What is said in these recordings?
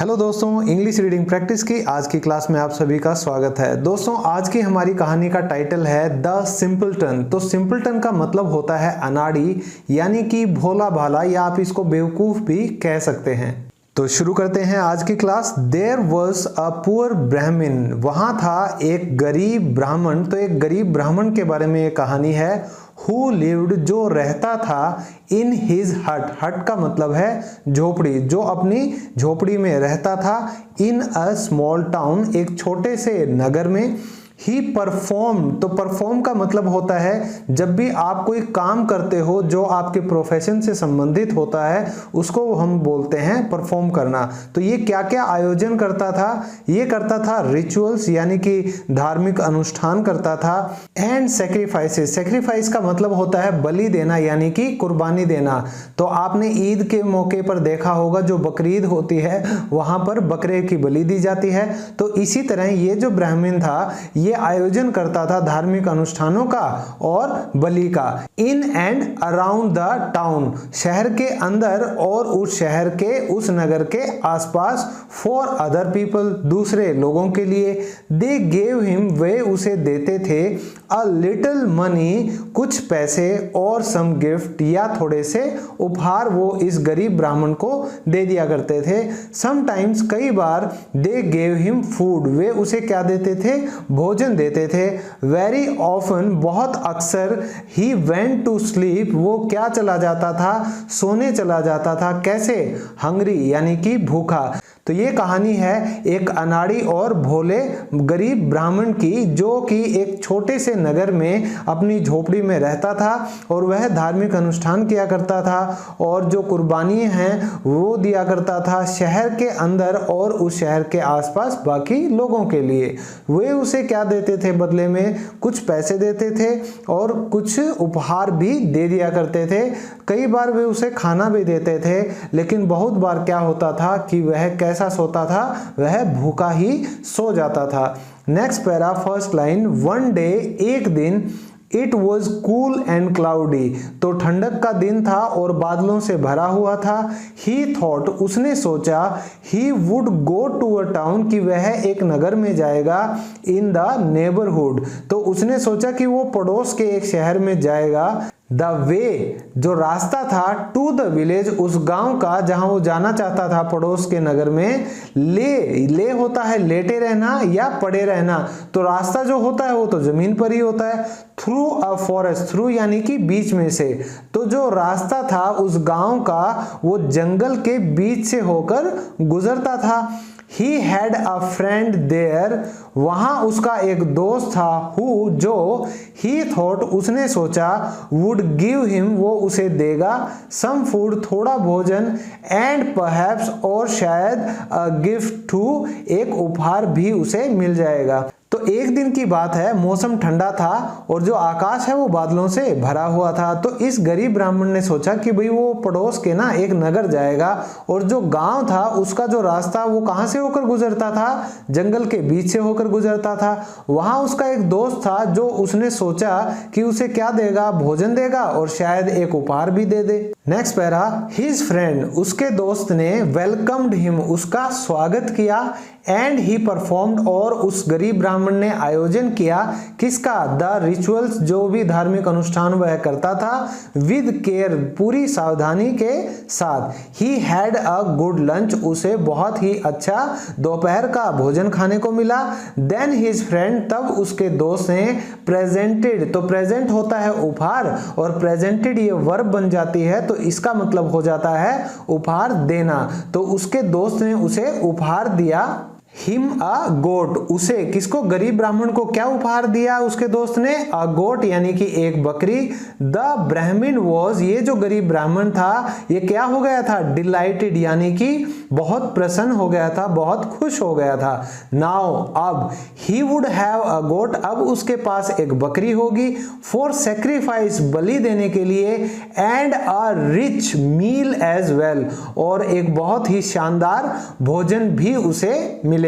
Hello दोस्तों, English reading practice की आज की क्लास में आप सभी का स्वागत है। दोस्तों, आज की हमारी कहानी का टाइटल है द सिंपलटन। तो सिंपलटन का मतलब होता है अनाड़ी, यानी कि भोला भाला, या आप इसको बेवकूफ भी कह सकते हैं। तो शुरू करते हैं आज की class. There was a poor Brahmin, वहां था एक गरीब ब्राह्मण। तो एक गरीब ब्राह्मण के बारे में ये कहानी है। हु लिव्ड, जो रहता था, इन हिज हट, हट का मतलब है झोपड़ी, जो अपनी झोपड़ी में रहता था। इन अ स्मॉल टाउन, एक छोटे से नगर में। ही परफॉर्म, तो परफॉर्म का मतलब होता है जब भी आप कोई काम करते हो जो आपके प्रोफेशन से संबंधित होता है, उसको हम बोलते हैं परफॉर्म करना। तो ये क्या क्या आयोजन करता था? ये करता था रिचुअल्स, यानी कि धार्मिक अनुष्ठान करता था। एंड सेक्रीफाइसेस, सेक्रीफाइस का मतलब होता है बलि देना, यानी कि कुर्बानी देना। तो आपने ईद के मौके पर देखा होगा, जो बकरीद होती है वहां पर बकरे की बलि दी जाती है। तो इसी तरह ये जो ब्राह्मण था, ये आयोजन करता था धार्मिक अनुष्ठानों का और बलि का। In and around the town, शहर के अंदर और उस शहर के, उस नगर के आसपास। फॉर अदर पीपल, दूसरे लोगों के लिए। दे गेव हिम, वे उसे देते थे। अ लिटिल मनी, कुछ पैसे। और सम गिफ्ट, या थोड़े से उपहार वो इस गरीब ब्राह्मण को दे दिया करते थे। समटाइम्स, कई बार। दे गेव हिम फूड, वे उसे क्या देते थे? भोजन देते थे। वेरी ऑफन, बहुत अक्सर। ही वेंट टू स्लीप, वो क्या चला जाता था? सोने चला जाता था। कैसे? हंग्री, यानी कि भूखा। तो ये कहानी है एक अनाड़ी और भोले गरीब ब्राह्मण की, जो कि एक छोटे से नगर में अपनी झोपड़ी में रहता था और वह धार्मिक अनुष्ठान किया करता था और जो कुर्बानी हैं वो दिया करता था शहर के अंदर और उस शहर के आसपास बाकी लोगों के लिए। वे उसे क्या देते थे बदले में? कुछ पैसे देते थे और कुछ उपहार भी दे दिया करते थे। कई बार वे उसे खाना भी देते थे, लेकिन बहुत बार क्या होता था कि वह कैसा सोता था? वह भूखा ही सो जाता था। Next para, first line. One day, एक दिन। It was cool and cloudy, तो ठंडक का दिन था और बादलों से भरा हुआ था। ही थॉट, उसने सोचा। He would go to a town, कि वह एक नगर में जाएगा। इन द नेबरहुड, तो उसने सोचा कि वो पड़ोस के एक शहर में जाएगा। द वे, जो रास्ता था, टू द विलेज, उस गांव का जहां वो जाना चाहता था पड़ोस के नगर में। ले होता है लेटे रहना या पड़े रहना, तो रास्ता जो होता है वो तो जमीन पर ही होता है। थ्रू अ फॉरेस्ट, थ्रू यानी कि बीच में से, तो जो रास्ता था उस गांव का वो जंगल के बीच से होकर गुजरता था। He had a friend there, वहां उसका एक दोस्त था। Who, जो he thought, उसने सोचा, would give him, वो उसे देगा। Some food, थोड़ा भोजन। And perhaps, और शायद a gift too, एक उपहार भी उसे मिल जाएगा। तो एक दिन की बात है, मौसम ठंडा था और जो आकाश है वो बादलों से भरा हुआ था। तो इस गरीब ब्राह्मण ने सोचा कि भाई वो पड़ोस के ना एक नगर जाएगा और जो गांव था उसका जो रास्ता वो कहां से होकर गुजरता था? जंगल के बीच से होकर गुजरता था। वहां उसका एक दोस्त था जो उसने सोचा कि उसे क्या देगा? भोजन देगा और शायद एक उपहार भी दे दे। नेक्स्ट पैरा, हिज फ्रेंड, उसके दोस्त ने वेलकम्ड हिम, उसका स्वागत किया। एंड ही परफॉर्म्ड, और उस गरीब ब्राह्मण ने आयोजन किया। किसका? द रिचुअल्स, जो भी धार्मिक अनुष्ठान वह करता था। विद केयर, पूरी सावधानी के साथ। He had a good lunch, उसे बहुत ही अच्छा दोपहर का भोजन खाने को मिला। देन हिज फ्रेंड, तब उसके दोस्त ने प्रेजेंटेड, तो प्रेजेंट होता है उपहार और प्रेजेंटेड ये वर्ब बन जाती है, तो इसका मतलब हो जाता है उपहार देना। तो उसके दोस्त ने उसे उपहार दिया। हिम अ गोट, उसे, किसको? गरीब ब्राह्मण को क्या उपहार दिया उसके दोस्त ने? अ गोट, यानी कि एक बकरी। द ब्राह्मण वॉज, ये जो गरीब ब्राह्मण था ये क्या हो गया था? डिलाइटेड, यानी कि बहुत प्रसन्न हो गया था, बहुत खुश हो गया था। नाउ, अब। ही वुड हैव अ गोट, अब उसके पास एक बकरी होगी। फॉर सेक्रीफाइस, बलि देने के लिए। And a rich meal as well, और एक बहुत ही शानदार भोजन भी उसे मिलेगा।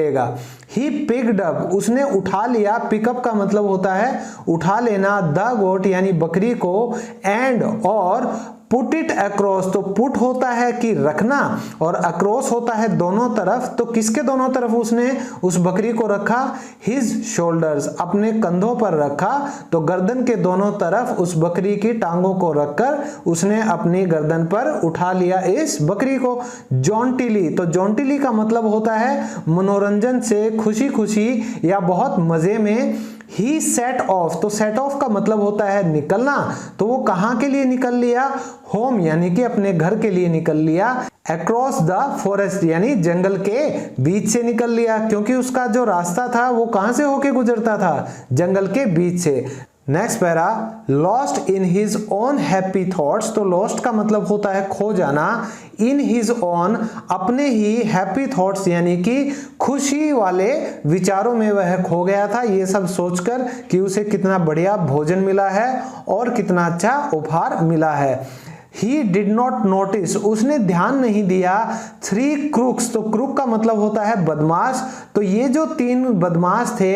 ही पिक्ड अप, उसने उठा लिया। पिकअप का मतलब होता है उठा लेना। द गोट, यानी बकरी को। एंड, और पुट इट अक्रॉस, तो पुट होता है कि रखना और अक्रॉस होता है दोनों तरफ, तो किसके दोनों तरफ उसने उस बकरी को रखा, हिज शोल्डर्स, अपने कंधों पर रखा, तो गर्दन के दोनों तरफ उस बकरी की टांगों को रखकर उसने अपनी गर्दन पर उठा लिया इस बकरी को। जॉन्टिली, तो जॉन्टिली का मतलब होता है मनोरंजन से, खुशी खुशी या बहुत मजे में। ही सेट ऑफ, तो सेट ऑफ का मतलब होता है निकलना, तो वो कहां के लिए निकल लिया, होम यानी कि अपने घर के लिए निकल लिया। अक्रॉस द फॉरेस्ट यानी जंगल के बीच से निकल लिया, क्योंकि उसका जो रास्ता था वो कहां से होके गुजरता था, जंगल के बीच से। Next para, lost in his own happy thoughts, तो लॉस्ट का मतलब होता है खो जाना, इन हिज ओन अपने ही हैप्पी थॉट्स यानी कि खुशी वाले विचारों में वह खो गया था, ये सब सोचकर कि उसे कितना बढ़िया भोजन मिला है और कितना अच्छा उपहार मिला है। He did not notice, उसने ध्यान नहीं दिया, 3 crooks, तो क्रूक का मतलब होता है बदमाश, तो ये जो 3 बदमाश थे,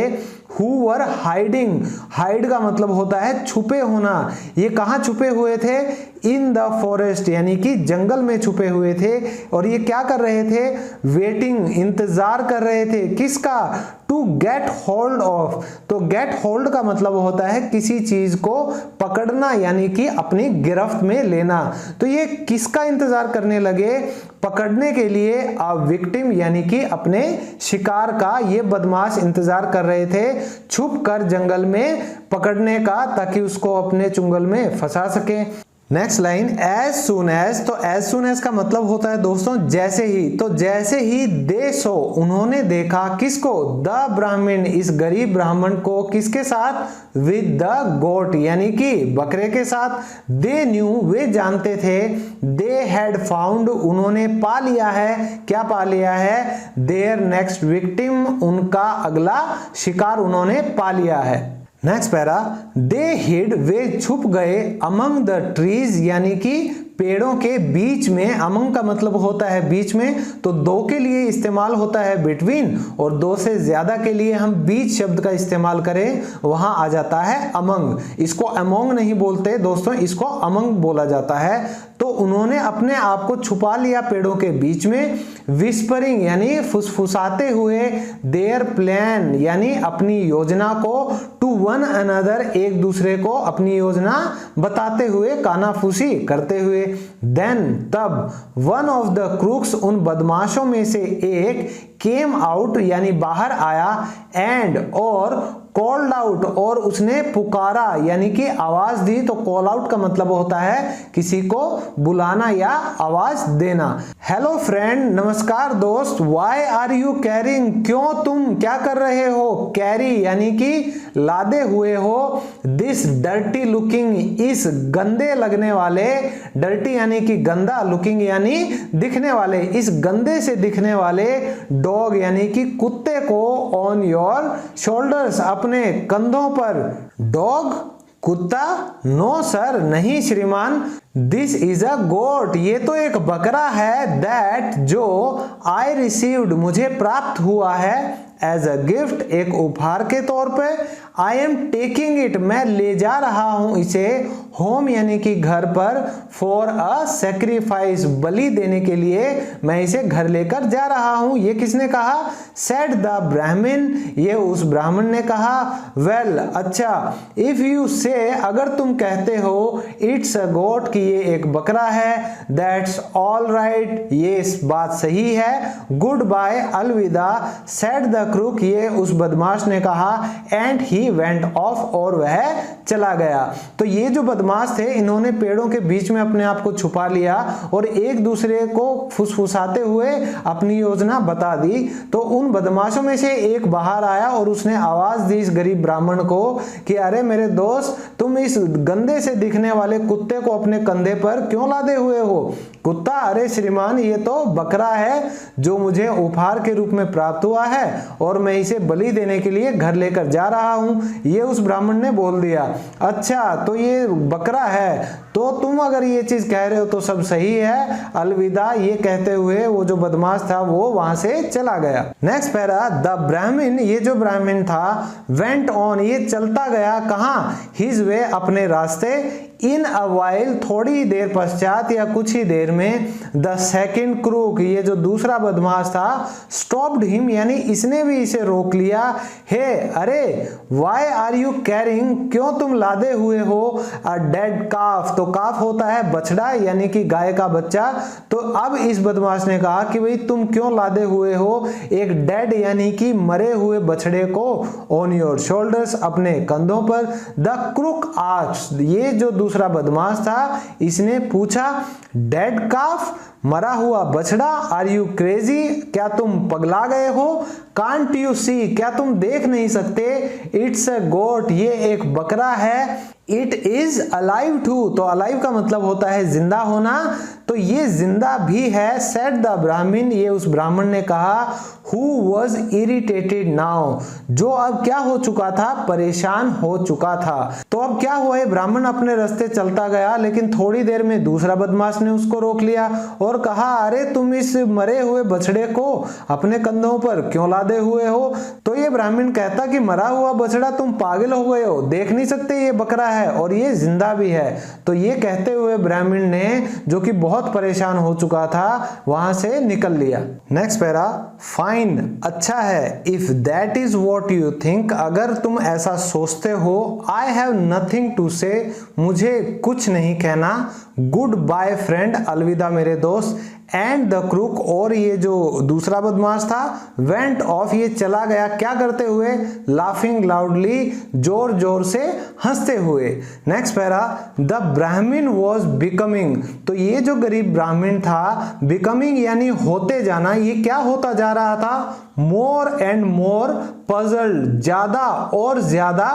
who were hiding, hide का मतलब होता है छुपे होना, ये कहाँ छुपे हुए थे, इन द फॉरेस्ट यानी कि जंगल में छुपे हुए थे। और ये क्या कर रहे थे, वेटिंग, इंतजार कर रहे थे, किसका, टू गेट होल्ड ऑफ, तो गेट होल्ड का मतलब होता है किसी चीज को पकड़ना यानी कि अपनी गिरफ्त में लेना, तो ये किसका इंतजार करने लगे, पकड़ने के लिए अ विक्टिम यानी कि अपने शिकार का ये बदमाश इंतजार कर रहे थे छुप कर जंगल में पकड़ने का, ताकि उसको अपने चुंगल में फंसा सके। Next line, as soon as, तो एज सुन एज का मतलब होता है दोस्तों जैसे ही, तो जैसे ही दे सो, उन्होंने देखा, किसको, द ब्राह्मण, इस गरीब ब्राह्मण को, किसके साथ, विद द गोट यानी कि बकरे के साथ, दे न्यू, वे जानते थे, दे हैड फाउंड, उन्होंने पा लिया है, क्या पा लिया है, देयर नेक्स्ट विक्टिम, उनका अगला शिकार उन्होंने पा लिया है। नेक्स्ट पैरा, दे हिड, वे छुप गए, अमंग द ट्रीज यानी कि पेड़ों के बीच में, अमंग का मतलब होता है बीच में, तो 2 के लिए इस्तेमाल होता है बिटवीन, और 2 से ज्यादा के लिए हम बीच शब्द का इस्तेमाल करें वहां आ जाता है अमंग, इसको अमोंग नहीं बोलते दोस्तों, इसको अमंग बोला जाता है। तो उन्होंने अपने आप को छुपा लिया पेड़ों के बीच में, विस्परिंग यानी फुसफुसाते हुए, देयर प्लान यानी अपनी योजना को, टू वन अनदर एक दूसरे को अपनी योजना बताते हुए, कानाफूसी करते हुए। देन तब, वन ऑफ द क्रूक्स, उन बदमाशों में से एक, केम आउट यानी बाहर आया, एंड और कॉल्ड आउट, और उसने पुकारा यानी कि आवाज दी, तो कॉल आउट का मतलब होता है किसी को बुलाना या आवाज देना। हेलो फ्रेंड, नमस्कार दोस्त, व्हाई आर यू कैरिंग, क्यों तुम क्या कर रहे हो, कैरी यानी कि लादे हुए हो, दिस डर्टी लुकिंग, इस गंदे लगने वाले, डर्टी यानी कि गंदा, लुकिंग यानी दिखने वाले, इस गंदे से दिखने वाले डॉग यानी कि कुत्ते को, ऑन योर शोल्डर्स अपने कंधों पर। डॉग, कुत्ता, नो सर, नहीं श्रीमान, दिस इज अ गोट, ये तो एक बकरा है, दैट जो आई रिसीव्ड, मुझे प्राप्त हुआ है, एज अ गिफ्ट, एक उपहार के तौर पे, आई एम टेकिंग इट, मैं ले जा रहा हूं इसे, होम यानी कि घर पर, फॉर अ सेक्रीफाइस, बलि देने के लिए मैं इसे घर लेकर जा रहा हूं। ये किसने कहा, सेड द ब्राह्मण, ये उस ब्राह्मण ने कहा। वेल, अच्छा, इफ यू से, अगर तुम कहते हो, इट्स अ गोट, कि ये एक बकरा है, दैट्स ऑल राइट, ये इस बात सही है, गुड बाय, अलविदा, सेड द क्रूक, ये उस बदमाश ने कहा, एंड ही वेंट ऑफ, और वह चला गया। तो ये जो बदमाश थे, इन्होंने पेड़ों के बीच में अपने आप को छुपा लिया और एक दूसरे को फुसफुसाते हुए अपनी योजना बता दी। तो उन बदमाशों में से एक बाहर आया और उसने आवाज दी इस गरीब ब्राह्मण को कि अरे मेरे दोस्त, तुम इस गंदे से दिखने वाले कुत्ते को अपने कंधे पर क्यों लादे हुए हो। कुत्ता, अरे श्रीमान, ये तो बकरा है जो मुझे उपहार के रूप में प्राप्त हुआ है और मैं इसे बलि देने के लिए घर लेकर जा रहा हूं, ये उस ब्राह्मण ने बोल दिया। अच्छा, तो ये बकरा है, तो तुम अगर ये चीज कह रहे हो तो सब सही है, अलविदा, ये कहते हुए वो जो बदमाश था वो वहां से चला गया। नेक्स्ट पैरा, द ब्राह्मण, ये जो ब्राह्मण था, वेंट ऑन, ये चलता गया, कहां, हिज वे, अपने रास्ते, इन अ वाइल, थोड़ी देर पश्चात या कुछ ही देर में, द सेकंड क्रूक, ये जो दूसरा बदमाश था, स्टॉप्ड हिम, यानी इसने भी इसे रोक लिया। हे अरे, व्हाई आर यू कैरिंग, क्यों तुम लादे हुए हो, अ डेड काफ, तो काफ होता है बछड़ा यानी कि गाय का बच्चा। तो अब इस बदमाश ने कहा कि भाई तुम क्यों लादे हुए हो एक डेड यानी कि मरे हुए बछड़े को, ऑन योर शोल्डर्स, अपने कंधों पर। द क्रूक आस्क्ड, ये जो दूसरा बदमाश था इसने पूछा, डेड काफ, मरा हुआ बछड़ा, आर यू क्रेजी, क्या तुम पगला गए हो, कांट यू सी, क्या तुम देख नहीं सकते, इट्स अ गोट, ये एक बकरा है, इट इज अलाइव टू, तो अलाइव का मतलब होता है जिंदा होना, तो ये जिंदा भी है। सेड द ब्राह्मण, ये उस ब्राह्मण ने कहा, हु वॉज इरिटेटेड नाउ, जो अब क्या हो चुका था, परेशान हो चुका था। तो अब क्या हुआ, ब्राह्मण अपने रास्ते चलता गया, लेकिन थोड़ी देर में दूसरा बदमाश ने उसको रोक लिया और कहा, अरे तुम इस मरे हुए बछड़े को अपने कंधों पर क्यों लादे हुए हो। तो ये ब्राह्मण कहता कि मरा हुआ बछड़ा, तुम पागल हो गए हो, देख नहीं सकते ये बकरा है और ये जिंदा भी है। तो ये कहते हुए ब्राह्मण ने, जो कि बहुत परेशान हो चुका था, वहां से निकल लिया। नेक्स्ट पैरा, फाइन, अच्छा है, if that is what you think, अगर तुम ऐसा सोचते हो, आई हैव नथिंग टू से, मुझे कुछ नहीं कहना, गुड बाय फ्रेंड, अलविदा मेरे दोस्त, एंड द क्रूक, और ये जो दूसरा बदमाश था, वेंट ऑफ, ये चला गया, क्या करते हुए, लाफिंग लाउडली, जोर जोर से हंसते हुए। नेक्स्ट पैरा, द ब्राह्मण वॉज बिकमिंग, तो ये जो गरीब ब्राह्मण था, बिकमिंग यानी होते जाना, ये क्या होता जा रहा था, मोर एंड मोर पजल्ड, ज्यादा और ज्यादा,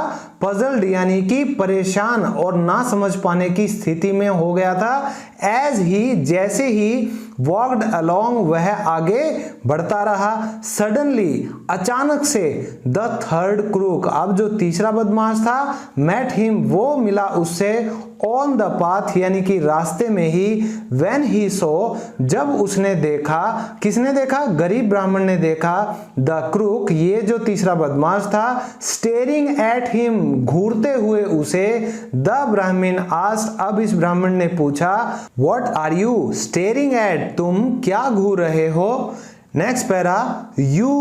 पजल्ड यानी कि परेशान और ना समझ पाने की स्थिति में हो गया था। एज ही, जैसे ही, वॉक्ड अलोंग, वह आगे बढ़ता रहा। सडनली, अचानक से, द थर्ड क्रूक, अब जो तीसरा बदमाश था, मेट हिम, वो मिला उससे, ऑन द पाथ यानी कि रास्ते में ही, व्हेन ही सो, जब उसने देखा, किसने देखा, गरीब ब्राह्मण ने देखा, द क्रूक, ये जो तीसरा बदमाश था, स्टेरिंग एट हिम, घूरते हुए उसे, द ब्राह्मण आस्क्ड, अब इस ब्राह्मण ने पूछा, what are you staring at, तुम क्या घूर रहे हो। नेक्स्ट पैरा, यू,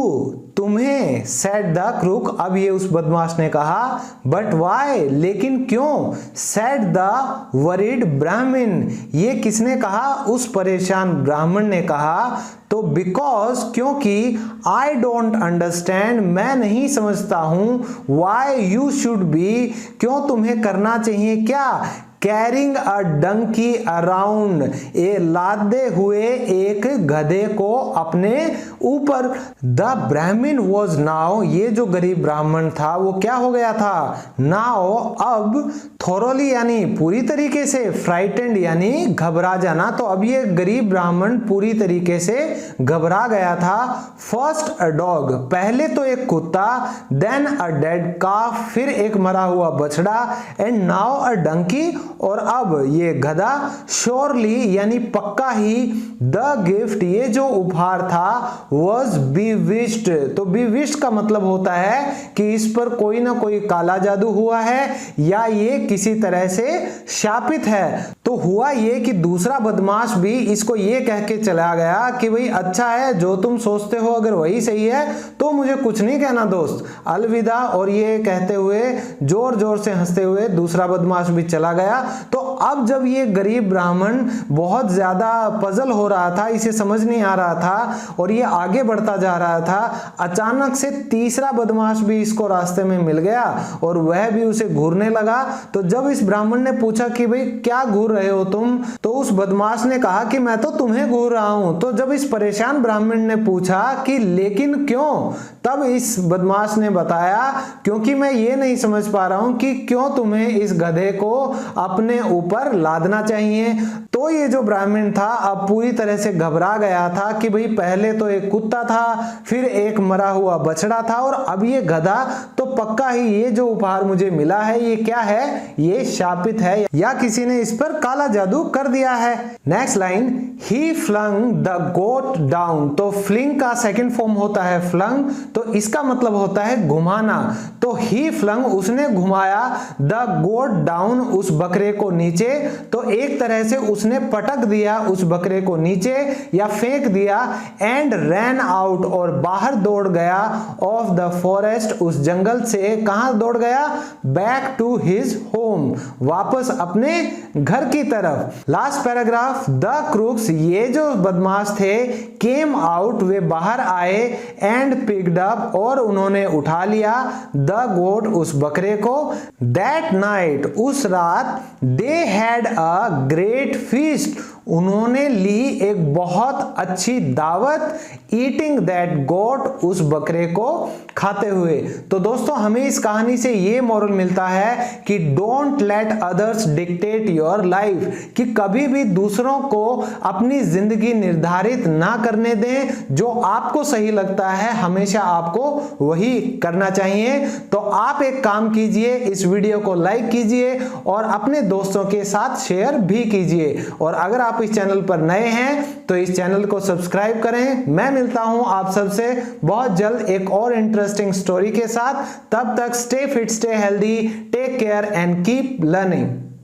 तुम्हें, सेड द क्रूक, अब ये उस बदमाश ने कहा, बट वाई, लेकिन क्यों, सेड द वरीड ब्राह्मण, ये किसने कहा, उस परेशान ब्राह्मण ने कहा, तो बिकॉज, क्योंकि, आई डोंट अंडरस्टैंड, मैं नहीं समझता हूं, वाई यू शुड बी, क्यों तुम्हें करना चाहिए क्या, कैरिंग अ डंकी अराउंड, ये लादे हुए एक गधे को अपने ऊपर। द ब्राह्मण वॉज नाउ, ये जो गरीब ब्राह्मण था वो क्या हो गया था, नाउ, अब, थोरोली यानी पूरी तरीके से, फ्राइटेंड यानी घबरा जाना, तो अब ये गरीब ब्राह्मण पूरी तरीके से घबरा गया था। फर्स्ट अ डॉग, पहले तो एक कुत्ता, देन अ डेड काफ, फिर एक मरा हुआ बछड़ा, एंड नाउ अ डंकी, और अब ये गधा, श्योरली यानी पक्का ही, द गिफ्ट, ये जो उपहार था, वॉज बीविश्ड, तो बीविश्ड का मतलब होता है कि इस पर कोई ना कोई काला जादू हुआ है या ये किसी तरह से शापित है। तो हुआ ये कि दूसरा बदमाश भी इसको ये कह के चला गया कि भाई अच्छा है, जो तुम सोचते हो अगर वही सही है तो मुझे कुछ नहीं कहना दोस्त, अलविदा, और ये कहते हुए जोर जोर से हंसते हुए दूसरा बदमाश भी चला गया। तो अब जब ये गरीब ब्राह्मण बहुत ज्यादा पजल हो रहा था, इसे समझ नहीं आ रहा था और ये आगे बढ़ता जा रहा था, अचानक से तीसरा बदमाश भी इसको रास्ते में मिल गया और वह भी उसे घूरने लगा। तो जब इस ब्राह्मण ने पूछा कि भाई क्या घूर रहे हो तुम, तो उस बदमाश ने कहा कि मैं तो तुम्हें घूर रहा हूं। तो जब इस परेशान ब्राह्मण ने पूछा कि लेकिन क्यों, तब इस बदमाश ने बताया क्योंकि मैं ये नहीं समझ पा रहा हूं कि क्यों तुम्हें इस गधे को अपने ऊपर लादना चाहिए। तो तो ये जो ब्राह्मण था अब पूरी तरह से घबरा गया था कि भाई पहले तो एक कुत्ता था, फिर एक मरा हुआ बछड़ा था और अब ये गधा, तो पक्का ही ये जो उपहार मुझे मिला है ये क्या है, ये शापित है या किसी ने इस पर काला जादू कर दिया है। Next line, he flung the goat down. तो फ्लिंग का सेकंड फॉर्म होता है फ्लंग, तो इसका मतलब होता है घुमाना। तो ही फ्लंग, उसने घुमाया, द गोट डाउन, उस बकरे को नीचे। तो एक तरह से उसने पटक दिया उस बकरे को नीचे या फेंक दिया। एंड रैन आउट, और बाहर दौड़ गया, ऑफ द फॉरेस्ट, उस जंगल से कहां दौड़ गया, बैक टू हिज होम, वापस अपने घर की तरफ। लास्ट पैराग्राफ, द क्रूक्स, ये जो बदमाश थे, केम आउट, वे बाहर आए, एंड पिक्ड अप, और उन्होंने उठा लिया, द गोट, उस बकरे को। दैट नाइट, उस रात, they had a great feast, उन्होंने ली एक बहुत अच्छी दावत, ईटिंग दैट गोट, उस बकरे को खाते हुए। तो दोस्तों हमें इस कहानी से ये मोरल मिलता है कि don't let others dictate your life, कि कभी भी दूसरों को अपनी जिंदगी निर्धारित ना करने दें। जो आपको सही लगता है हमेशा आपको वही करना चाहिए। तो आप एक काम कीजिए, इस वीडियो को लाइक कीजिए और अपने दोस्तों के साथ शेयर भी कीजिए। और अगर आप इस चैनल पर नए हैं तो इस चैनल को सब्सक्राइब करें। मैं मिलता हूं आप सबसे बहुत जल्द एक और इंटरेस्टिंग स्टोरी के साथ। तब तक stay fit, stay healthy, take care and keep learning.